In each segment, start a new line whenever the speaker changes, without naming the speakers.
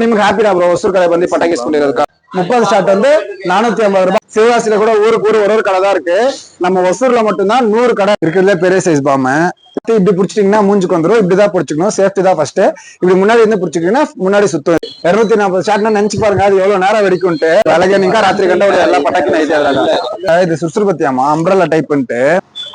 ನಿಮ್ಗೆ ಹ್ಯಾಪಿನಾ ಬ್ರೋ ಹೊಸೂರು ಕಡೆ ಬಂದು ಪಟಾಕಿ ಇಸ್ಕೊಂಡಿರೋದಕ್ಕ 30 ஸ்டார்ட் வந்து 450 ரூபாய். சிவகாசியில கூட ஊருக்கு ஒரு கடை தான் இருக்கு. நம்ம ஒசூர்ல மட்டும்தான் 100 கடை இருக்கிறதுல பெரிய சைஸ் பாம்பு. இப்படி பிடிச்சிட்டீங்கன்னா மூஞ்சுக்கு வந்துடும். இப்படிதான் பிடிச்சிக்கணும். சேஃப்டி தான் ஃபர்ஸ்ட். இப்படி முன்னாடி இருந்து பிடிச்சிக்கிட்டீங்கன்னா முன்னாடி சுத்தும். 240 ஸ்டார்ட்னா நினைச்சு பாருங்க அது எவ்வளவு நேரம் வெடிக்கும்ட்டு. அழகா ராத்திரி கண்ட எல்லா பட்டாக்கி நைட்டு இது சுசுறுபத்தியாமா அம்ப்ரல்லா டைப்ன்ட்டு.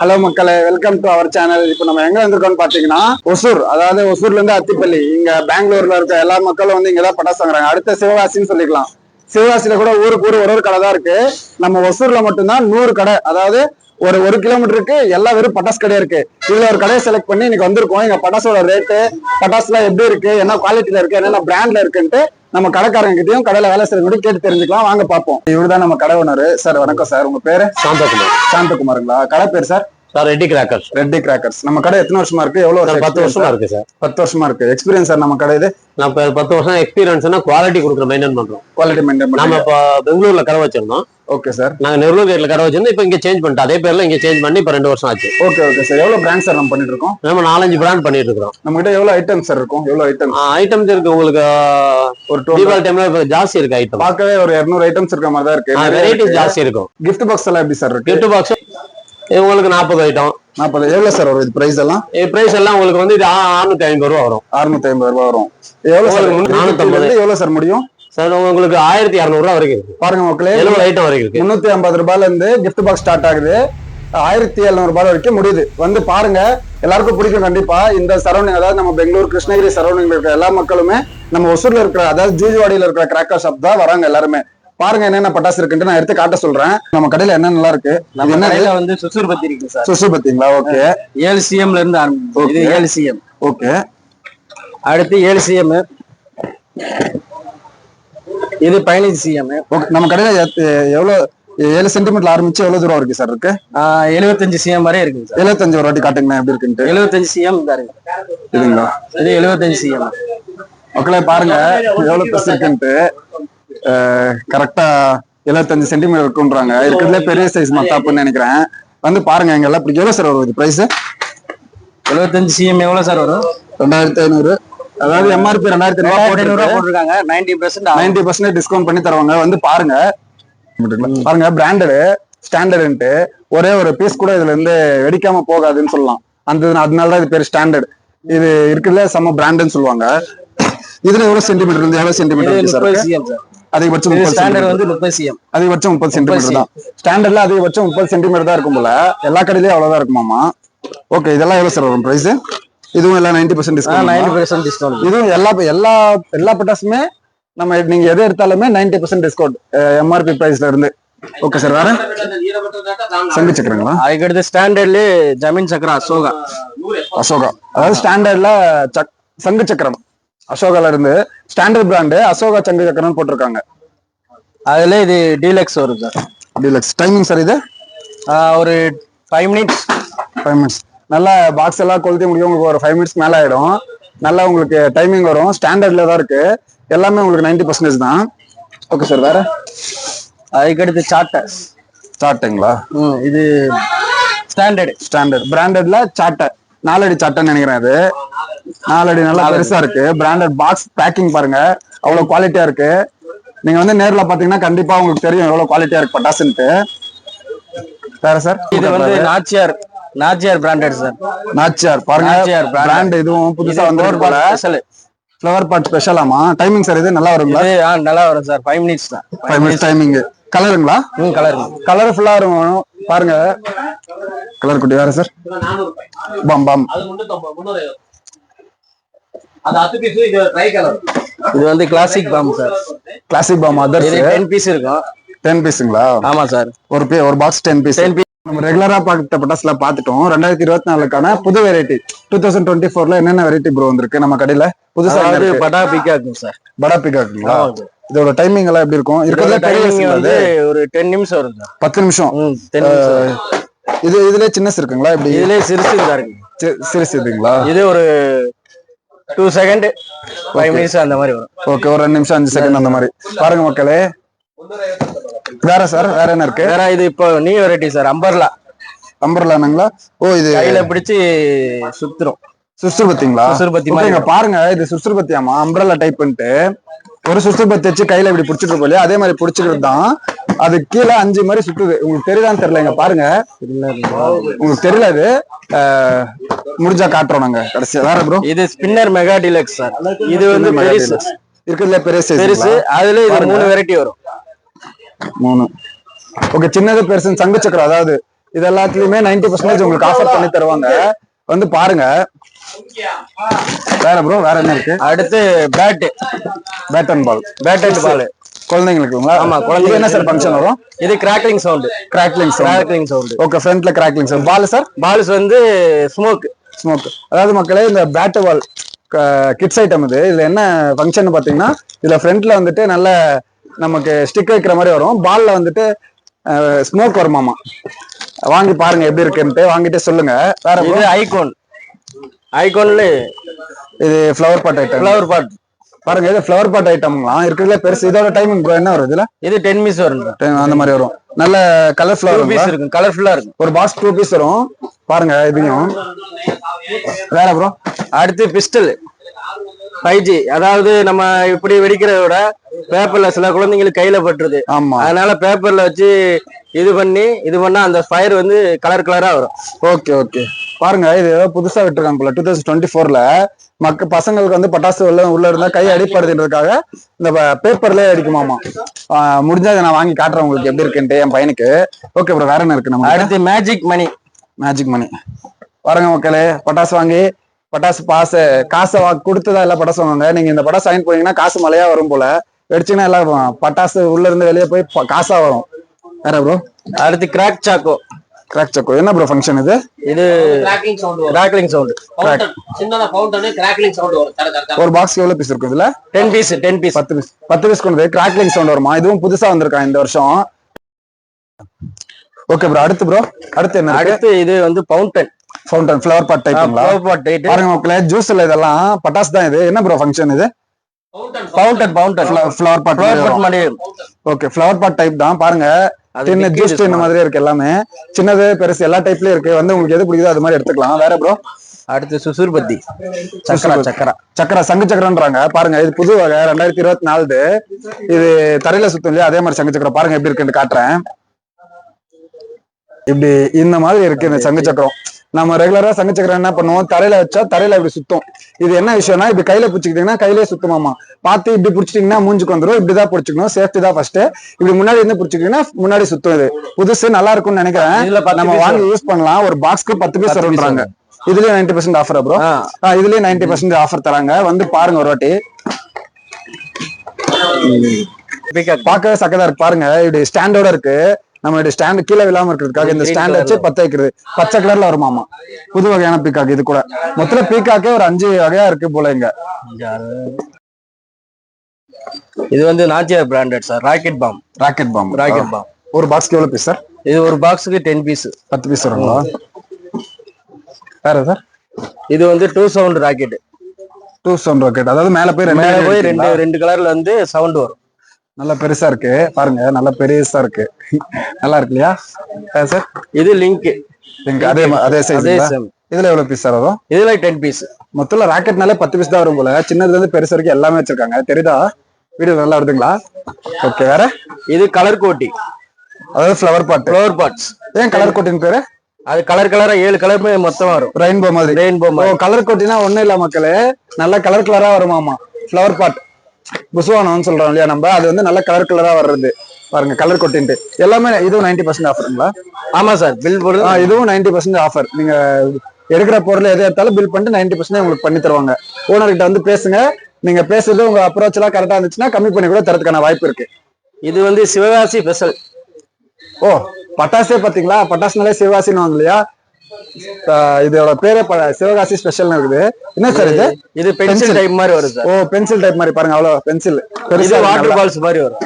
ஹலோ மக்களே, வெல்கம் டு அவர் சேனல். இப்போ நம்ம எங்க வந்திருக்கோம்னு பாத்தீங்கன்னா ஒசூர், அதாவது ஒசூர்ல இருந்து அத்திப்பள்ளி. இங்க பெங்களூர்ல இருக்க எல்லா மக்களும் வந்து இங்கதான் பட்டாசு வாங்குறாங்க. அடுத்த சிவகாசின்னு சொல்லிக்கலாம். சிவகாசியில கூட ஊருக்கு ஒரு கடை தான் இருக்கு. நம்ம ஒசூர்ல மட்டும்தான் 100 கடை, அதாவது ஒரு கிலோமீட்டருக்கு எல்லா வெறும் பட்டாசு கடையா இருக்கு. இதுல ஒரு கடையை செலக்ட் பண்ணி இன்னைக்கு வந்திருக்கோம். எங்க பட்டாசோட ரேட்டு, பட்டாசு எல்லாம் எப்படி இருக்கு, என்ன குவாலிட்டியில இருக்கு, என்னென்ன பிராண்ட்ல இருக்குன்ட்டு நம்ம கடைக்காரங்க கிட்டயும் கடையில வேலை செய்யறவங்க கேட்டு தெரிஞ்சுக்கலாம். வாங்க பார்ப்போம். இவருதான் நம்ம கடை ஓனர் சார். வணக்கம் சார். உங்க பேரு?
சாந்தகுமார்.
சாந்தகுமாருங்களா? கடை பேர் sir?
Reddy crackers.
Reddy crackers. நம்ம கடை எத்தனை வருஷமா இருக்கு? எவ்வளவு?
10 வருஷமா இருக்கு சார்.
10 வருஷமா இருக்கு எக்ஸ்பீரியன்ஸ் சார். நம்ம கடை இது
நம்ம 10 வருஷம் எக்ஸ்பீரியன்ஸ்னா குவாலிட்டி கொடுக்குற மெயின்டைன் பண்றோம்.
குவாலிட்டி மெயின்டைன்
நம்ம இப்போ பெங்களூர்ல கடை வச்சிருந்தோம்.
Okay sir.
நாங்க நெருலூர் கேட்ல கடை வச்சிருந்தோம். இப்போ இங்க சேஞ்ச் பண்ணிட்டோம். அதே பேர்ல இங்க சேஞ்ச் பண்ணி இப்போ 2 வருஷம் ஆச்சு.
Okay okay sir. எவ்வளவு பிராண்ட் சார் நம்ம பண்ணிட்டு இருக்கோம்?
நம்ம 4-5 பிராண்ட் பண்ணிட்டு இருக்கோம்.
நம்ம கிட்ட எவ்வளவு ஐட்டம்ஸ் சார் இருக்கும்? எவ்வளவு
ஐட்டம்ஸ் இருக்கு உங்களுக்கு? ஒரு தீபாவளி டைம்ல ஜாஸ்தி இருக்கு ஐட்டம்.
பார்க்கவே ஒரு 200 ஐட்டம்ஸ் இருக்க மாதிரி தான் இருக்கு.
வெரைட்டிஸ் ஜாஸ்தி இருக்கும்.
கிஃப்ட் பாக்ஸ் எல்லாம் எப்படி சார் இருக்கு?
கிஃப்ட் பாக்ஸ் உங்களுக்கு 40 ஐட்டம்.
40. எவ்வளவு சார் வரும் இது பிரைஸ் எல்லாம்?
பிரைஸ் எல்லாம் உங்களுக்கு வந்து இது 650 ரூபா வரும்.
650 ரூபா வரும். எவ்வளவு சார்? 450. எவ்வளவு சார் முடியும்
சார்? உங்களுக்கு 1200 ரூபா வரைக்கும் இருக்கு.
பாருங்க மக்களே,
70 ஐட்டம் வரைக்கும் இருக்கு.
350 ரூபாயில இருந்து கிஃப்ட் பாக்ஸ் ஸ்டார்ட் ஆகுது. 1700 ரூபாய் வரைக்கும் முடியுது. வந்து பாருங்க, எல்லாருக்கும் பிடிக்கும் கண்டிப்பா. இந்த சரௌண்டிங், அதாவது நம்ம பெங்களூர் கிருஷ்ணகிரி சரௌண்டிங்ல இருக்கிற எல்லா மக்களுமே நம்ம ஒசூர்ல இருக்கிற, அதாவது ஜூஜுவாடியில இருக்கிற கிராக்கர் ஷாப் தான் வராங்க எல்லாருமே. பாருங்க என்னென்ன பட்டாசு இருக்குன்னு நான் எடுத்து காட்ட சொல்றேன். நம்ம கடையில என்ன நல்லா இருக்கு?
நம்ம கடையில வந்து சுசுறுபத்தி இருக்கு சார்.
சுசுறுபத்திங்களா? ஓகே.
7 CM ல இருந்து ஆரம்பிக்கும். இது 7 CM.
ஓகே.
அடுத்து 7 CM. இது 15 CM.
ஓகே. நம்ம கடையில எவ்வளவு 7 சென்டிமீட்டர்ல ஆரம்பிச்சு எவ்வளவு தூரம் வரைக்கும் சார் இருக்கு?
75 CM வரை இருக்குங்க சார்.
75 ஒரு வாட்டி காட்டுங்க எப்படி இருக்குன்ட்டு.
75 CM பாருங்க.
இதுங்களா?
இது 75 CM.
மக்களே பாருங்க எவ்வளவு பெருசு இருக்குன்ட்டு. கரெக்டா 75 சென்டிமீட்டர் இருக்குன்றாங்க. இருக்கிறதுல பெரிய சைஸ் மத்தாப்புன்னு நினைக்கிறேன். வந்து பாருங்க எங்க எல்லாம். எவ்வளவு சார் வரும் இது பிரைஸ்?
75 CM எவ்வளவு சார் வரும்?
2500. அதாவது MRP 2500
ரூபாய் போட்டிருக்காங்க. 90%
டிஸ்கவுண்ட் பண்ணி தருவாங்க. வந்து பாருங்க. பாருங்க பிராண்டடு ஸ்டாண்டர்டுன்ட்டு ஒரே ஒரு பீஸ் கூட இதுல இருந்து வெடிக்காம போகாதுன்னு சொல்லலாம். அதனாலதான் இது பேர் ஸ்டாண்டர்ட். இது இருக்குல்ல செம்ம பிராண்டுன்னு சொல்லுவாங்க. இதுல எவ்வளவு சென்டிமீட்டர் இருந்து எவ்வளவு சென்டிமீட்டர் சார்? அதிகபட்சம் 30
ஸ்டாண்டர்ட் வந்து 30 CM.
அதிகபட்சம் 30 சென்டிமீட்டர் தான். ஸ்டாண்டர்ட்ல அதிகபட்சம் 30 சென்டிமீட்டர் தான் இருக்கும் போல. எல்லா கடையிலயும் அவ்வளவுதான் இருக்குமாமா. ஓகே. இதெல்லாம் எவ்வளவு சார் வரும் பிரைஸ்? இதுவும் எல்லாம் 90% டிஸ்கவுண்ட்.
90% டிஸ்கவுண்ட்.
இதுவும் எல்லா பட்டாசுமே நம்ம நீங்க எது எடுத்தாலுமே 90% டிஸ்கவுண்ட் MRP பிரைஸ்ல இருந்து. Okay sir. வேற சங்கு சக்கரங்களா?
அதுக்கடுத்து ஸ்டாண்டர்ட்ல ஜமீன் சக்கரம் அசோகா.
அதாவது ஸ்டாண்டர்ட்ல சங்கு சக்கரம் அசோகால இருந்து ஸ்டாண்டர்ட் பிராண்டு அசோகா சங்கு சக்கரம் போட்டிருக்காங்க.
அதுல இது டீலக்ஸ் வரும் சார்.
டீலக்ஸ். டைமிங் சார் இது
ஒரு 5 மினிட்ஸ்.
5 மினிட்ஸ். நல்லா பாக்ஸ் எல்லாம் கொளுத்தி முடியும். உங்களுக்கு ஒரு 5 மினிட்ஸ் மேல ஆயிடும். நல்லா உங்களுக்கு டைமிங் வரும். ஸ்டாண்டர்ட்ல தான் இருக்கு. எல்லாமே உங்களுக்கு 90% தான். Okay sir. வேற
அதுக்கடுத்து
சாட்டைங்களா?
இது ஸ்டாண்டர்ட்
பிராண்டட்ல சாட்டை 4 அடி சாட்டைன்னு நினைக்கிறேன். இது 4 அடி நல்லா பெருசா இருக்கு. பிராண்டட் பாக்ஸ் பேக்கிங் பாருங்க அவ்வளவு குவாலிட்டியா இருக்கு. நீங்க வந்து நேர்ல பாத்தீங்கன்னா கண்டிப்பா உங்களுக்கு தெரியும் எவ்வளவு குவாலிட்டியா இருக்கு பட்டாசுன்ட்டு. வேற சார்?
இது வந்து நாச்சியார் பிராண்டட் சார்.
நாச்சியார் பாருங்க பிராண்ட். இதுவும் புதுசா வந்து ஃப்ளவர் பாட் ஸ்பெஷலாமா? டைமிங் சார் இது நல்லா வருங்களா?
நல்லா வரும் சார். 5 மினிட்ஸ் தான்.
5 மினிட்ஸ் டைமிங். கலருங்களா? கலர்ஃபுல்லா இருக்கும் பாருங்க. கலர் குட்டி. வேற சார்? பாம்.
இது வந்து classic bomb sir.
Classic bomb. Others
10 piece இருக்கும்.
10 பீஸுங்களா? ஆமா சார். ஒரு பாக்ஸ் 10 பீஸ். நம்ம ரெகுலரா பார்த்த பட்டாசுல பாத்துட்டோம். 2024க்கான புது வெரைட்டி 2024ல என்னென்ன வெரைட்டி ப்ரோ வந்திருக்கு நம்ம கடையில புதுசா?
படா பிகாக் சார்.
படா பிகாக்குங்களா? இதோட டைமிங் எல்லாம் எப்படி இருக்கும்? இருக்கிறதுல டைமிங் வந்து
ஒரு 10 நிமிஷம் வரும் சார்.
10 நிமிஷம். இதுல சின்னஸ் இருக்குங்களா? இப்படி
இதுல சிறுசு இருக்கு.
சிறுசு இதுங்களா?
இது ஒரு 2 செகண்ட் 5 மினிட்ஸ் அந்த மாதிரி வரும்.
ஓகே. ஒரு 2 நிமிஷம் 5 செகண்ட் அந்த மாதிரி. பாருங்க மக்களே. வேற சார்? வேற என்ன இருக்கு?
வேற இது இப்போ நியூ வெரைட்டி சார்.
அம்பர்லாங்களா? ஓ, இது
கையில பிடிச்சு சுத்துறோம்.
சுசுறுபத்திங்களா? சுசுறுபத்தி பாருங்க. இது சுசுறுபத்தியாமா அம்பர்லா டைப்ன்ட்டு. ஒரு சுசுபத்தி வச்சு கையில இப்படி பிடிச்சிட்டு போல அதே மாதிரி பிடிச்சிக்கிறது தான். அது கீழே 5 மாதிரி சுத்துது. உங்களுக்கு தெரியுதான்னு தெரியல, இங்க பாருங்க. உங்களுக்கு தெரியல, அது முடிஞ்சா காட்டுறோம் நாங்க கடைசியா. வேற ப்ரோ,
இது ஸ்பின்னர் மெகா டிலக்ஸ் சார். இது வந்து பெருசு
இருக்கிறதுல பெருசு.
அதுல இது 3 வெரைட்டி வரும்.
3. ஓகே, சின்னது பெருசு சங்கு சக்கரம். அதாவது இது எல்லாத்துலயுமே 90% உங்களுக்கு ஆஃபர் பண்ணி தருவாங்க, வந்து பாருங்க. வேற ப்ரோ, வேற என்ன இருக்கு?
அடுத்து பேட் அண்ட் பால்
குழந்தைங்களுக்குங்களா?
ஆமா, குழந்தைங்க.
என்ன சார் ஃபங்க்ஷன் வரும்?
இது கிராக்லிங் சவுண்ட்.
ஓகே, ஃப்ரண்ட்ல கிராக்லிங் சவுண்ட். பால் சார்?
பால்ஸ் வந்து ஸ்மோக்.
அதாவது மக்களே, இந்த பேட் பால் கிட்ஸ் ஐட்டம் இது. இதுல என்ன ஃபங்க்ஷன் பாத்தீங்கன்னா, இதுல ஃப்ரண்ட்ல வந்துட்டு நல்ல நமக்கு ஸ்டிக் வைக்கிற மாதிரி வரும். பால்ல வந்துட்டு ஸ்மோக் வருமாமா. வாங்கி பாருங்க எப்படி இருக்குன்ட்டு, வாங்கிட்டு சொல்லுங்க. வேற
இது ஐகான்ல
இது ஃப்ளவர் பாட் ஐட்டம். பாருங்க, இது ஃப்ளவர் பாட் ஐட்டம்லாம் இருக்குதுல பெருசு. இதோட டைமிங் என்ன வரும் இதுல?
இது 10 பீஸ் வரும்.
அந்த மாதிரி வரும். நல்ல கலர்ஃபுல்லா
இருக்கும், கலர்ஃபுல்லா இருக்கும்.
ஒரு பாக்ஸ் 2 பீஸ் வரும். பாருங்க இதையும். வேற ப்ரோ,
அடுத்து பிஸ்டல் 5G. அதாவது நம்ம இப்படி வெடிக்கிறத விட பேப்பர்ல சில குழந்தைங்களுக்கு கையில பட்டுருது.
ஆமா,
அதனால பேப்பர்ல வச்சு இது பண்ணா அந்த ஃபயர் வந்து கலரா வரும்.
ஓகே. பாருங்க, இது புதுசா விட்டுருக்காங்க போல 2024ல. பசங்களுக்கு வந்து பட்டாசு உள்ள இருந்தா கை அடிப்படுதுன்றதுக்காக இந்த பேப்பர்ல அடிக்குமாமா. முடிஞ்சா நான் வாங்கி காட்டுறேன் உங்களுக்கு எப்படி இருக்குன்ட்டு என் பையனுக்கு. ஓகே ப்ரோ, வேற என்ன இருக்கு? நம்ம
அடுத்து மேஜிக் மணி.
பாருங்க மக்களே, பட்டாசு வாங்கி காசை கொடுத்ததா எல்லாம் பட்டாசு வாங்குவாங்க. நீங்க இந்த பட்டாசு வாங்கி போனீங்கன்னா காசு மழையா வரும் போல. வெடிச்சுன்னா எல்லாம் பட்டாசு உள்ள இருந்து வெளியே போய் காசா வரும். வேற ப்ரோ,
அடுத்து கிராக் சாக்கோ.
என்ன ப்ரோ ஃபங்க்ஷன் இது?
இது கிராக்லிங் சவுண்ட். சின்னதா ஃபவுண்டன் கிராக்லிங் சவுண்ட் வரும்.
ஒரு பாக்ஸ் எவ்வளவு பீஸ் இருக்கும் இதுல?
10 பீஸ்
10 பீஸ் கொண்டு கிராக்லிங் சவுண்ட் வருமா? இதுவும் புதுசா வந்திருக்கான் இந்த வருஷம். ஓகே ப்ரோ, அடுத்து என்ன?
அடுத்து இது வந்து ஃபவுண்டன்
ஃப்ளவர் பாட் டைப்ங்களா? பாருங்க மக்களே, ஜூஸ் இல்ல, இதெல்லாம் பட்டாசு தான். இது என்ன ப்ரோ ஃபங்க்ஷன் இது?
ஃபவுண்டன்
ஃப்ளவர் பாட்
மாதிரி.
ஓகே, ஃப்ளவர் பாட் டைப் தான். பாருங்க, சின்ன ஜூஸ் இந்த மாதிரி இருக்கு. எல்லாமே சின்னது பெருசு எல்லா டைப்லயும் இருக்கு. வந்து உங்களுக்கு எது பிடிக்குதோ அது மாதிரி எடுத்துக்கலாம். வேற ப்ரோ,
அடுத்து சுசுர்பத்தி
சக்கரா சங்கு சக்கரன்றாங்க. பாருங்க, இது புது வகை 2024. இது தரையில சுத்தும் இல்லையா, அதே மாதிரி சங்கு சக்கரம். பாருங்க எப்படி இருக்குன்னு காட்டுறேன். இப்படி இந்த மாதிரி இருக்கு இந்த சங்கு சக்கரம். நம்ம ரெகுலரா சங்கு சக்கரம் என்ன பண்ணுவோம், தரையில வச்சா தரையில இப்படி சுத்தும். இது என்ன விஷயம்னா, இப்படி கையில பிடிச்சிக்கிட்டீங்கன்னா கையிலே சுத்தமாமா. பார்த்து இப்படி பிடிச்சிட்டீங்கன்னா மூஞ்சுக்கு வந்துடும். இப்படிதான் பிடிச்சிக்கணும், சேஃப்டி தான் ஃபர்ஸ்ட். இப்படி முன்னாடி இருந்து பிடிச்சிக்கிட்டீங்கன்னா முன்னாடி சுத்தும். இது புதுசு, நல்லா இருக்கும்னு நினைக்கிறேன். நம்ம வாங்கி யூஸ் பண்ணலாம். ஒரு பாக்ஸ்க்கு 10 பீஸ் வரும்ன்றாங்க. இதுலயே 90% ஆஃபர் ப்ரோ. இதுலயே 90% ஆஃபர் தராங்க. வந்து பாருங்க ஒரு வாட்டி. பார்க்கவே சக்கதா இருக்கு. பாருங்க, இப்படி ஸ்டாண்டோட இருக்கு. நம்ம ஸ்டாண்ட் கீழே விழாம இருக்கிறதுக்காக இந்த ஸ்டாண்ட் வச்சு பத்த வைக்கிறது. பச்சை கலர்ல வருமாமா. புது வகையான பீக்காக். இது கூட மொத்தம் பீக்காக்கே ஒரு 5 வகையா இருக்கு போல இங்க.
இது வந்து Nachiyar branded sir. Rocket bomb.
ஒரு பாக்ஸ்க்கு எவ்வளவு பீஸ் சார்?
இது ஒரு பாக்ஸுக்கு 10 பீஸ்.
10 பீஸ் வருங்களா? வேற சார்,
இது வந்து 2 சவுண்ட் ராக்கெட்.
அதாவது மேல போய்
ரெண்டு கலர்ல வந்து சவுண்ட் வரும்.
நல்லா பெருசா இருக்கு. பாருங்க, நல்லா பெருசா இருக்கு. நல்லா இருக்கு இல்லையா சார்?
இது லிங்க்
அதே சைஸ். இதுல எவ்வளவு பீஸ் சார் வரும்?
இதுல 10 பீஸ்.
மொத்தம் ராக்கெட்னாலே 10 பீஸ் தான் வரும் போல. சின்னதுல இருந்து பெருசு வரைக்கும் எல்லாமே வச்சிருக்காங்க. தெரியுதா? வீடியோ நல்லா வருதுங்களா? ஓகே, வேற
இது கலர் கோட்டி.
அதாவது ஃப்ளவர் பாட்ஸ். ஏன் கலர் கோட்டின்னு பேரு?
அது கலரா 7 கலருமே மொத்தமா வரும்.
ரெயின்போ மாதிரி. கலர் கோட்டினா ஒண்ணும் இல்ல மக்களே, நல்ல கலரா வருமாமா. ஃப்ளவர் பாட் புசுவானம்னு சொல்றோம் இல்லையா நம்ம, அது வந்து நல்ல கலரா வர்றது. பாருங்க, கலர் கொட்டின்ட்டு எல்லாமே. இதுவும் 90% ஆஃபருங்களா?
ஆமா சார், பில் போடுறது.
இதுவும் 90% ஆஃபர். நீங்க எடுக்கிற பொருள் எதை எடுத்தாலும் பில் பண்ணிட்டு 90% உங்களுக்கு பண்ணி தருவாங்க. ஓனர் கிட்ட வந்து பேசுங்க. நீங்க பேசுறது உங்க அப்ரோச் எல்லாம் கரெக்டா இருந்துச்சுன்னா கம்மி பண்ணி கூட தரதுக்கான வாய்ப்பு இருக்கு.
இது வந்து சிவகாசி ஸ்பெஷல்.
ஓ, பட்டாசே பாத்தீங்களா? பட்டாசுனாலே சிவகாசின்னு வாங்க இல்லையா? இதோட பேரே சிவகாசி ஸ்பெஷல் இருக்குது. என்ன சார் இது?
இது பென்சில் டைப் மாதிரி வரும் சார்.
ஓ, பென்சில் டைப் மாதிரி. பாருங்க, அவ்வளவு பென்சில்.
இது வாட்டர் பால்ஸ் மாதிரி வரும்.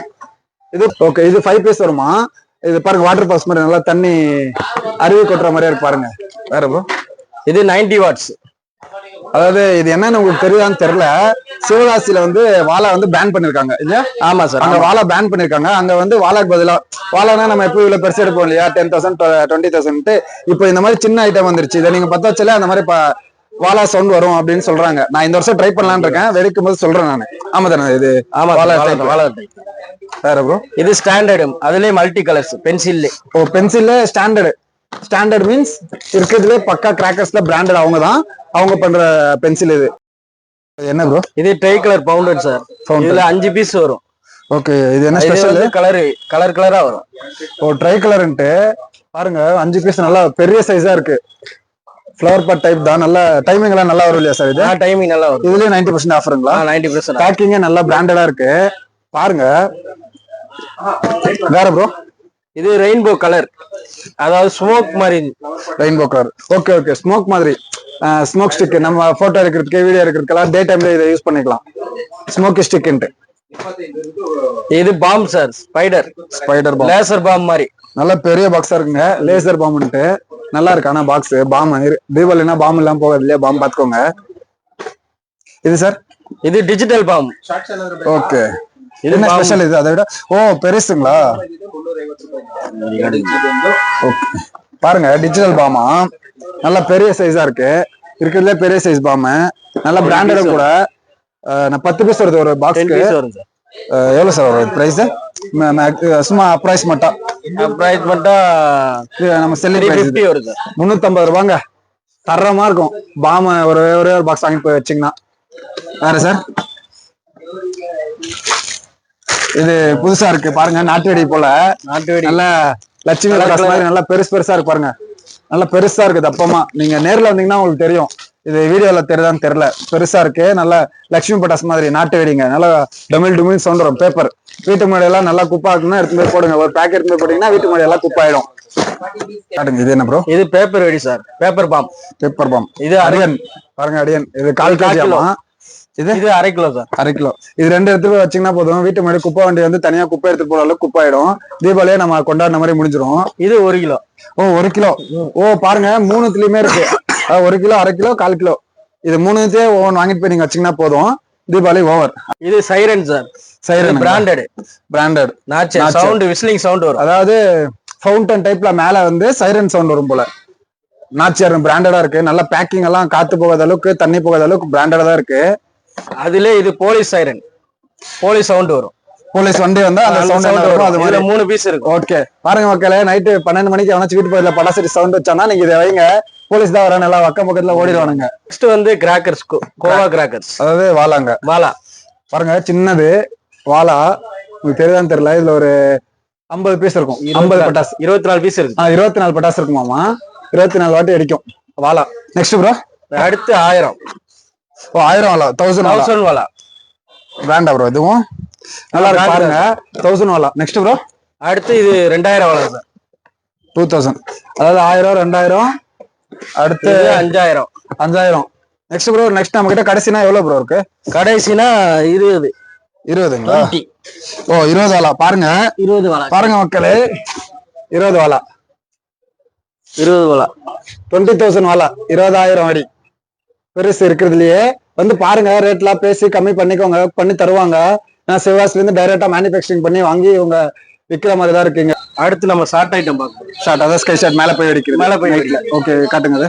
இது ஓகே, இது 5 பீஸ் வருமா? இது பாருங்க, வாட்டர் பால்ஸ் மாதிரி நல்லா தண்ணி அருவி கொட்டுற மாதிரியா இருக்கு. பாருங்க. வேற ப்ரோ,
இது 90 வாட்ஸ்.
அதாவது இது என்னன்னு உங்களுக்கு தெரியுதான்னு தெரியல. சிவகாசியில வந்து வாழை வந்து பேன் பண்ணிருக்காங்க இல்லையா?
ஆமா சார்,
அங்க வாழை பேன் பண்ணிருக்காங்க. அங்க வந்து வாழைக்கு பதிலா வாழைனா நம்ம எப்போ இவ்வளவு பெருசு எடுப்போம் இல்லையா? 10,000 20,000. இப்போ இந்த மாதிரி சின்ன ஐட்டம் வந்துருச்சு. இதை நீங்க 10 வச்சாலே அந்த மாதிரி வாலா சவுண்ட் வரும் அப்படின்னு சொல்றாங்க. நான் இந்த வருஷம் ட்ரை பண்ணலாம்னு இருக்கேன். வெடிக்கும் போது சொல்றேன் நான். ஆமா தானே இது?
ஆமா,
வாலா
வாலா டைப்.
வேற ப்ரோ?
இது ஸ்டாண்டர்டு, அதுலயே மல்டி கலர்ஸ் பென்சில்ல.
ஓ, பென்சில்ல ஸ்டாண்டர்ட் மீன்ஸ் இருக்கிறதுலே பக்கா கிராக்கர்ஸ்ல பிராண்டட் அவங்க பண்ற பென்சில் இது. என்ன ப்ரோ?
இது ட்ரை கலர் பவுண்டட் சார். இதுல 5 பீஸ் வரும்.
ஓகே, இது என்ன ஸ்பெஷல்?
கலரா வரும்.
ஓ, ட்ரை கலர்ன்ட்டு பாருங்க 5 பீஸ் நல்லா பெரிய சைஸா இருக்கு. ஃப்ளவர் பாட் டைப் தான். நல்ல டைமிங் எல்லாம் நல்லா வரும் இல்லையா சார்? இது
டைமிங் நல்லா வரும்.
இதுலயே 90% ஆஃபருங்களா?
90%.
பேக்கிங்கே நல்லா பிராண்டடா இருக்கு பாருங்க. வேற ப்ரோ?
இது ரெயின்போ கலர், அதாவது ஸ்மோக் மாதிரி.
Rainbow colour. ஓகே, ஸ்மோக் மாதிரி. ஸ்மோக் ஸ்டிக் நம்ம போட்டோ எடுக்கிறதுக்கு, வீடியோ எடுக்கிறதுக்கெல்லாம் டே டைம்ல இதை யூஸ் பண்ணிக்கலாம். ஸ்மோக்கி ஸ்டிக்ன்ட்டு.
இது bomb sir, spider
bomb,
laser bomb மாதிரி.
நல்ல பெரிய பாக்ஸா இருக்குங்க. லேசர் பாம்ன்ட்டு நல்லா இருக்கு. ஆனா பாக்ஸ் பாம் தீபாவளினா பாம் இல்லாம போகாது இல்லையா? பாம் பாத்துக்கோங்க. இது சார்? இது
டிஜிட்டல் பாம்.
ஓகே, என்ன ஸ்பெஷல் இது அதை விட? ஓ, பெருசுங்களா? பாருங்க, டிஜிட்டல் பாமா நல்ல பெரிய சைஸா இருக்கு. இருக்கிறதுல பெரிய சைஸ் பாம், நல்ல பிராண்டட் கூட. நான் 10 பீஸ் வருது ஒரு பாக்ஸ்க்கு. எவ்வளவு சார் வரும் பிரைஸ்? சும்மா பிரைஸ் மட்டும் நம்ம செல்லிங் பிரைஸ்
50 வருது.
350 ரூபாங்க. தரமா இருக்கும் பாம். ஒரே பாக்ஸ் வாங்கிட்டு போய் வச்சீங்கன்னா. வேற சார்? இது புதுசா இருக்கு பாருங்க. நாட்டு வெடி போல. நல்ல லட்சுமி மாதிரி நல்லா பெருசா இருக்கு பாருங்க. நல்லா பெருசா இருக்கு தப்பமா. நீங்க நேர்ல வந்தீங்கன்னா உங்களுக்கு தெரியும். இது வீடியோல தெரியுதான்னு தெரியல. பெருசா இருக்கு. நல்லா லட்சுமி பட்டாஸ் மாதிரி நாட்டு வெடிங்க. நல்லா டமில் சவுண்ட் வரும். பேப்பர் வீட்டு முன்னாடி எல்லாம் நல்லா குப்பா இருக்குன்னா எடுத்து போய் போடுங்க. ஒரு பேக்கெட் எடுத்து போய் போட்டீங்கன்னா வீட்டு முன்னாடி எல்லாம் குப்பாயிடும். காட்டுங்க. இது என்ன ப்ரோ?
இது பேப்பர் வெடி சார். Paper bomb. இது அரியன் பாருங்க. அரியன் இது 1/4 கிலோ. இது 1/2 கிலோ சார். 1/2 கிலோ. இது 2 எடுத்து வச்சீங்கன்னா போதும். வீட்டு முன்னாடி குப்பை வண்டி வந்து தனியா குப்பை எடுத்து போற அளவுக்கு குப்பாயிடும். தீபாவளியே நம்ம கொண்டாடின மாதிரி முடிஞ்சிடும். இது 1 கிலோ.
ஓ, 1 கிலோ. ஓ, பாருங்க 3த்துலயுமே இருக்கு. 1 கிலோ, 1/2 கிலோ, 1/4 கிலோ. இது 3த்தையே ஒவ்வொன்று வாங்கிட்டு போய் நீங்க வச்சீங்கன்னா போதும். தீபாவளி ஓவர்.
இது siren sir. Siren branded sound, whistling sound வரும்.
அதாவது ஃபவுண்டன் டைப்ல மேல வந்து சைரன் சவுண்ட் வரும் போல. நாச்சியார் பிராண்டடா இருக்கு. நல்ல பேக்கிங் எல்லாம் காத்து போகாத அளவுக்கு, தண்ணி போகாத அளவுக்கு பிராண்டடா தான் இருக்கு.
அதுல இது போலீஸ் சைரன். போலீஸ் சவுண்ட் வரும்.
போலீஸ் வண்டி வந்தா அந்த சவுண்ட் வரும். அது
மாதிரி 3 பீஸ் இருக்கு.
ஓகே, பாருங்க மக்களே. நைட்டு 12 மணிக்கு அவனாச்சும் வீட்டு போயில பட்டாசு சவுண்ட் வச்சானா நீங்க இதை வைங்க. போலீஸ் தான் வர நல்லா அக்கம் பக்கத்துல ஓடிடுவானுங்க.
நெக்ஸ்ட் வந்து கிராக்கர்ஸ், கோவா கிராக்கர்ஸ்.
அதாவது வாலா பாருங்க. சின்னது வாலா. உங்களுக்கு தெரியுதான்னு தெரியல. இதுல ஒரு 50 பீஸ் இருக்கும். 50 பட்டாசு.
24 பீஸ் இருக்கு.
24 பட்டாசு இருக்குமாமா. 24 வாட்டி அடிக்கும் வாலா. Next bro?
அடுத்து 1000.
ஓ, 1000 வாலா. 1000
வாலா
பிராண்டா ப்ரோ? இதுவும் நல்லா இருக்கு பாருங்க. 1000 வாலா. Next bro?
அடுத்து இது 2000 வாலா சார்.
2000. அதாவது 1000, 2000. அடுத்து 5000. Next bro? நெக்ஸ்ட் நம்ம கிட்ட கடைசினா எவ்வளவு ப்ரோ இருக்கு?
கடைசினா 20ங்களா?
ஓ, 20 வாலா பாருங்க.
20 வாலா
பாருங்க மக்களே. 20 வாலா. 20,000 வாலா. 20,000 அடி பெருசு இருக்கிறதுலயே வந்து பாருங்க. ரேட்லாம் பேசி கம்மி பண்ணிக்கோங்க. பண்ணி தருவாங்க. நான் சிவாஸ்ல இருந்து டைரக்டா மேனுபேக்சரிங் பண்ணி வாங்கி இவங்க விக்கிற மாதிரி தான் இருக்கீங்க.
அடுத்து நம்ம ஷார்ட் ஐட்டம் பார்க்கணும்.
ஷார்ட், அதாவது ஸ்கை ஷாட் மேல போய் அடிக்கிறது.
மேல போய் அடிக்கல.
ஓகே, காட்டுங்க. அது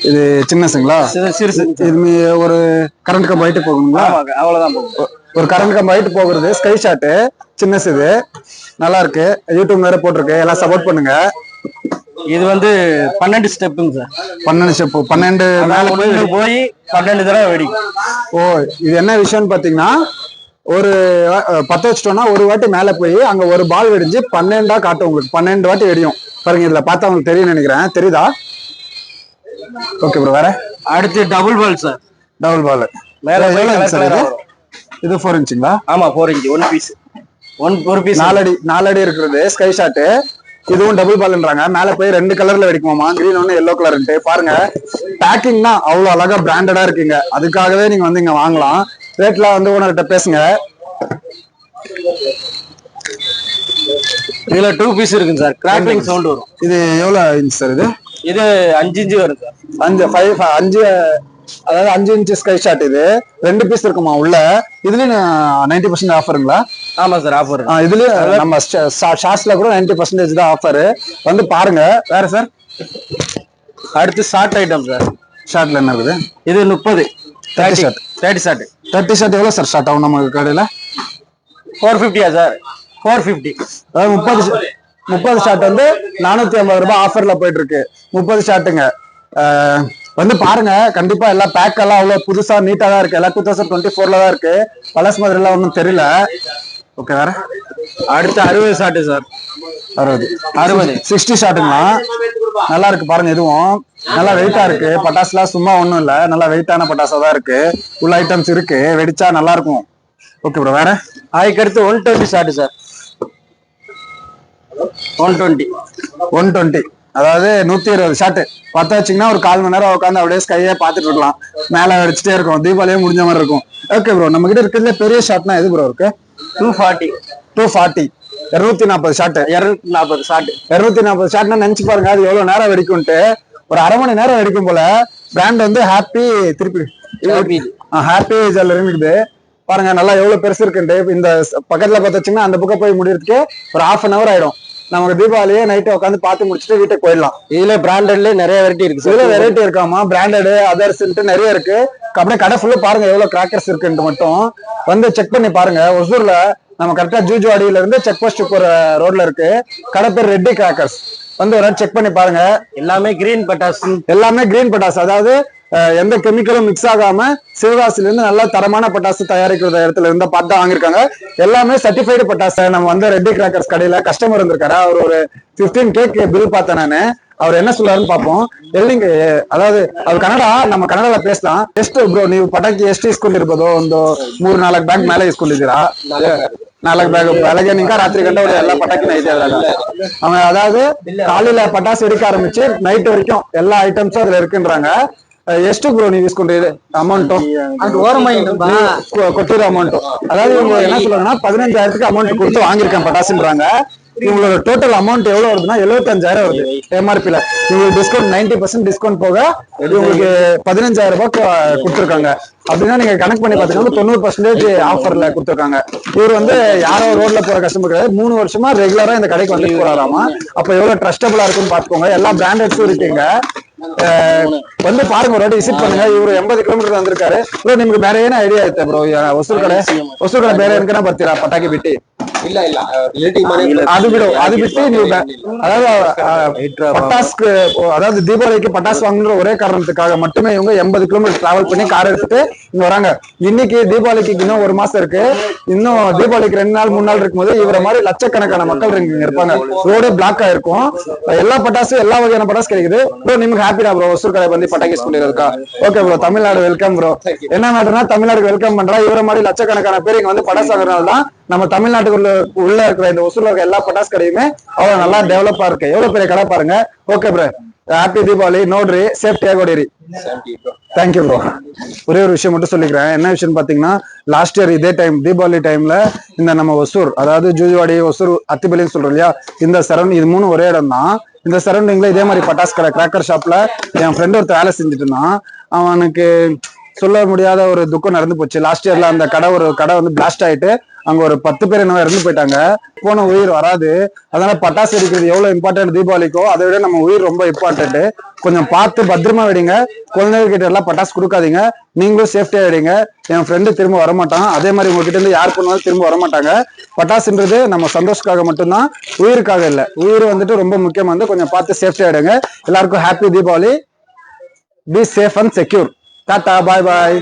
இது சின்னசுங்களா? இது ஒரு கரண்ட் கம்பு ஹைட் போகுங்களா?
அவ்வளவுதான் போகும்.
ஒரு கரண்ட் கம்பு ஹைட் போகிறது ஸ்கை ஷாட். சின்னசு. இது நல்லா இருக்கு. யூடியூப் வேற போட்டிருக்கு. எல்லாம் சப்போர்ட் பண்ணுங்க.
இது வந்து 12 ஸ்டெப்புங்க சார்.
12 ஸ்டெப். 12 மேல
போய் 12 தடவை வெடிக்கும்.
ஓ, இது என்ன விஷயம்னு பாத்தீங்கன்னா, ஒரு 10 வச்சுட்டோம்னா ஒரு வாட்டி மேல போய் அங்க ஒரு பால் வெடிஞ்சு 12ஆ காட்டும். உங்களுக்கு 12 வாட்டி வெடியும். பாருங்க, இதுல பார்த்தா உங்களுக்கு தெரியும் நினைக்கிறேன். தெரியுதா? Okay bro. வேற?
அடுத்து double ball sir.
Double ball மேல இது 4 இன்ச்சுங்களா?
ஆமா, 4 இன்ச். 1 பீஸ். 1 பீஸ்
4 அடி இருக்கிறது ஸ்கை ஷாட். இதுவும் டபுள் பால்ன்றாங்க. மேல போய் 2 கலர்ல வெடிக்குமாமா. கிரீன் ஒன்னு, எல்லோ கலர்ன்ட்டு. பாருங்க, பேக்கிங் தான் அவ்வளவு அழகா பிராண்டடா இருக்குங்க. அதுக்காகவே நீங்க வந்து இங்க வாங்கலாம். ரேட்லாம் வந்து ஓனர்கிட்ட பேசுங்க.
இதுல 2 பீஸ் இருக்குங்க சார். கிராக்லிங் சவுண்ட் வரும்.
இது எவ்வளவு இன்ச் சார்?
இது 5 இன்ச் வரும் சார்.
5 அதாவது 5 இன்ச் ஸ்கை ஷாட். இது 2 பீஸ் இருக்குமா உள்ள. இதுலயும் 90% ஆஃபருங்களா?
ஆமா சார், ஆஃபர்.
இதுலயும் நம்ம ஷார்ட்ஸ்ல கூட 90% தான் ஆஃபர். வந்து பாருங்க. வேற சார்?
அடுத்து ஷார்ட் ஐட்டம் சார்.
ஷார்ட்ல என்ன இருக்குது?
இது 30
30 ஷார்ட்.
30 ஷார்ட்.
30 ஷார்ட் எவ்வளவு சார் ஸ்டார்ட் ஆகும் நம்ம கடையில?
450 சார்? 450.
அதாவது 30 ஷார்ட் வந்து 450 ரூபாய் ஆஃபர்ல போயிட்டு இருக்கு. 30 ஷார்ட்டுங்க. வந்து பாருங்க, கண்டிப்பா எல்லா பேக் எல்லாம் அவ்வளவு புதுசா நீட்டா தான் இருக்கு. எல்லாம் 2024ல தான் இருக்கு. பழசு மாதிரி எல்லாம் ஒன்றும் தெரியல. ஓகே, வேற
அடுத்து 60 ஷார்ட் சார்.
60 60 ஷாட்டுங்களா? நல்லா இருக்கு பாருங்க. இதுவும் நல்லா வெயிட்டா இருக்கு. பட்டாசுலாம் சும்மா ஒண்ணும் இல்ல, நல்லா வெயிட்டான பட்டாசா தான் இருக்கு. உள்ள ஐட்டம்ஸ் இருக்கு, வெடிச்சா நல்லா இருக்கும். ஓகே ப்ரோ, வேற
அதுக்கு அடுத்து 120 ஷார்ட் சார்.
120 அதாவது 120 ஷாட்டு பத்த வச்சிங்கன்னா ஒரு 1/4 மணி நேரம் உட்காந்து அப்படியே ஸ்கையே பார்த்துட்டு இருக்கலாம். மேல வெடிச்சிட்டே இருக்கும். தீபாவளியே முடிஞ்ச மாதிரி இருக்கும். ஓகே ப்ரோ, நம்ம கிட்ட இருக்கிறதுல பெரிய ஷாட்னா எது ப்ரோ இருக்கு?
240
240 ஷாட்டு.
240 ஷார்ட்.
240 ஷாட்னா நினைச்சு பாருங்க, அது எவ்வளவு நேரம் வெடிக்கும்ட்டு. ஒரு அரை மணி நேரம் வெடிக்கும் போல. பிராண்ட் வந்து ஹாப்பி ஜுவல்லரி இருக்குது பாருங்க. நல்லா எவ்வளவு பெருசு இருக்குன்ட்டு. இந்த பக்கத்துல பார்த்து வச்சீங்கன்னா அந்த பக்கம் போய் முடியறதுக்கு ஒரு 1/2 hour ஆயிடும். நமக்கு தீபாவளியே நைட்டு உட்காந்து பார்த்து முடிச்சுட்டு வீட்டுக்கு போயிடலாம்.
இதுல பிராண்டட்ல நிறைய வெரைட்டி இருக்கு.
இதுல வெரைட்டி இருக்காமா, பிராண்டட் அதர்ஸ் நிறைய இருக்கு. அப்படியே கடை ஃபுல்லா பாருங்க எவ்வளவு கிராக்கர்ஸ் இருக்குன்ட்டு மட்டும் வந்து செக் பண்ணி பாருங்க. ஒசூர்ல நம்ம கரெக்டா ஜூஜுவாடியில இருந்து செக் போஸ்ட் போற ரோட்ல இருக்கு கடை, பேர் ரெட்டி கிராக்கர்ஸ். வந்து ஒரு செக் பண்ணி பாருங்க.
எல்லாமே கிரீன் பட்டாசு.
அதாவது எந்த கெமிக்கலும் மிக்ஸ் ஆகாம சிவகாசில இருந்து நல்ல தரமான பட்டாசு தயாரிக்கிற இடத்துல இருந்தா பார்த்து வாங்கிருக்காங்க. எல்லாமே சர்டிஃபைடு பட்டாசு. நம்ம வந்து ரெட்டி கிராக்கர்ஸ் கடையில கஸ்டமர் இருந்திருக்காரு. அவர் ஒரு 15K பில் பார்த்தேன் நானு. அவர் என்ன சொல்றாருன்னு பார்ப்போம். ಎಲ್ಲಿಂಗೆ ಅದಾவது ಅದು ಕನ್ನಡ ನಮ್ಮ ಕನ್ನಡದ ಪೇಸ್ತಾ ಎಷ್ಟು ಬ್ರೋ ನೀವು ಪಟಾಕಿ ಎಷ್ಟು ಇಸ್ಕೊಂಡಿರ್ಬೋದು? ಒಂದು 3-4 ಬ್ಯಾಗ್ ಮೇಲೆ ಇಸ್ಕೊಂಡಿದ್ದೀರಾ? 4 ಬ್ಯಾಗ್ ಬೆಳಗ್ಗೆ ನಿಂಕ ರಾತ್ರಿ ಗಂಟೆ ಎಲ್ಲ ಪಟಾಕಿನ ಐತೆ ಅದ್ರಾಗ. அவன் அதாவது காலையில பட்டாசு வெடிக்க ஆரம்பிச்சு நைட் வரைக்கும் எல்லா ஐட்டம்ஸும் அதுல இருக்குன்றாங்க. ಎಷ್ಟು ಬ್ರೋ ನೀವು ಇಸ್ಕೊಂಡ್ರಿ ಅಮೌಂಟ್?
அது ஓரமாயிடும்பா
கொட்டிற அமௌண்ட். அதாவது இவங்க என்ன சொல்றாங்கன்னா 15,000க்கு அமௌண்ட் கொடுத்து வாங்கியிருக்கேன் பட்டாசுன்றாங்க. இவங்களோட டோட்டல் அமௌண்ட் எவ்வளவு வருதுன்னா 75,000 வருது எம்ஆர்பில. இவங்களுக்கு டிஸ்கவுண்ட் 90% டிஸ்கவுண்ட் போக இவங்களுக்கு 15,000 ரூபாய் கொடுத்துருக்காங்க. அப்படின்னா நீங்க கணக்கு பண்ணி பாத்தீங்கன்னா 90% ஆஃபர்ல கொடுத்துருக்காங்க. இவர் வந்து யாரோ ரோட்ல போற கஸ்டமர் கிடையாது, 3 வருஷமா ரெகுலரா இந்த கடைக்கு வந்து போறாராமா. அப்ப எவ்வளவு ட்ரஸ்டபிளா இருக்குன்னு பாத்துக்கோங்க. எல்லா பிராண்டட்ஸும் இருக்குங்க. வந்து பாருங்க, ஒரு வாட்டி விசிட் பண்ணுங்க. ಇವರು 80 ಕಿಲೋಮೀಟರ್ வந்திருக்காரு. ப்ரோ ನಿಮ್ಗೆ ಬೇರೆ ಏನ ಐಡಿಯಾ ಐತೆ ಬ್ರೋ? ಹೊಸೂರು ಕಡೆ ಬೇರೆ ಏನಕನ ಬರ್ತೀರಾ ಪಟಾಕಿ ಬಿಟ್ಟು?
இல்ல ರಿಲೇಟಿವ್ ಮನೆ
ಅದು ಬಿಡು, ಅದು ಬಿಟ್ಟು ನೀವು அதாவது பட்டாஸ்க்கு, அதாவது தீபாவளிக்கு பட்டாசு வாங்கணுன்ற ஒரே காரணத்துக்காக மட்டுமே இவங்க 80 கிலோமீட்டர் டிராவல் பண்ணி கார் எடுத்துட்டு இங்க வராங்க. இன்னைக்கு தீபாவளிக்கு இன்னும் 1 மாசம் இருக்கு. இன்னும் தீபாவளிக்கு 2 நாள் 3 நாள் இருக்கும்போது இவர மாதிரி லட்சக்கணக்கான மக்கள் இங்க இருப்பாங்க. ரோடே பிளாக் ஆயிருக்கும். எல்லா பட்டாசும் எல்லா வகையான பட்டாசு கிடைக்குது. ப்ரோ ನಿಮ್ಗೆ ಹ್ಯಾಪಿನಾ ಬ್ರೋ ಹೊಸೂರು ಕಡೆ ಬಂದು ಪಟಾಕಿ ಇಸ್ಕೊಂಡಿರೋದಕ್ಕ? Okay bro, Tamil Nadu welcome bro. என்ன மேட்டர்னா தமிழ்நாடு வெல்கம் பண்றா. இவர மாதிரி லட்சக்கணக்கான பேர் இங்க வந்து பட்டாசு வாங்குறதுனால தான் நம்ம தமிழ்நாட்டுக்குள்ள உள்ள இருக்கிற இந்த ஒசூர்ல இருக்க எல்லா பட்டாசு கடையுமே அவ்வளவு நல்லா டெவலப்பா இருக்கு. எவ்வளவு பெரிய கடை பாருங்க. Okay bro, happy Deepavali. ನೋಡ್ರಿ ಸೇಫ್ಟಿಯಾಗಿ ಹೊಡೀರಿ. Thank you bro. ஒரே ஒரு விஷயம் மட்டும் சொல்லிக்கிறேன். என்ன விஷயம் பாத்தீங்கன்னா, லாஸ்ட் இயர் இதே டைம் தீபாவளி டைம்ல இந்த நம்ம ஒசூர், அதாவது ஜூஜுவாடி, ஒசூர், அத்திபலின்னு சொல்றோம் இல்லையா, இந்த சரௌண்டிங் இது 3 ஒரே இடம் தான். இந்த சரௌண்டிங்ல இதே மாதிரி பட்டாசு கடை கிராக்கர் ஷாப்ல என் ஃப்ரெண்ட் ஒருத்தர் வேலை செஞ்சுட்டு இருந்தான். அவனுக்கு சொல்ல முடியாத ஒரு துக்கம் நடந்து போச்சு. லாஸ்ட் இயர்ல அந்த கடை வந்து பிளாஸ்ட் ஆயிட்டு அங்க ஒரு 10 பேர் என்ன இறந்து போயிட்டாங்க. போன உயிர் வராது. அதனால பட்டாசு வெடிக்கிறது எவ்வளவு இம்பார்ட்டன்ட் தீபாவளிக்கோ, அதை விட நம்ம உயிர் ரொம்ப இம்பார்ட்டன்ட். கொஞ்சம் பார்த்து பத்திரமா வெடிங்க. குழந்தைகள் கிட்ட எல்லாம் பட்டாசு கொடுக்காதீங்க. நீங்களும் சேஃப்டியா வெடிங்க. என் ஃப்ரெண்டு திரும்ப வரமாட்டான். அதே மாதிரி உங்ககிட்ட இருந்து யார் பண்ணாலும் திரும்ப வரமாட்டாங்க. பட்டாசுன்றது நம்ம சந்தோஷத்துக்காக மட்டும்தான், உயிருக்காக இல்லை. உயிர் வந்துட்டு ரொம்ப முக்கியமா வந்து கொஞ்சம் பார்த்து சேஃப்டியா வெடிங்க. எல்லாருக்கும் happy Deepavali. Be safe and secure. Tata, bye bye.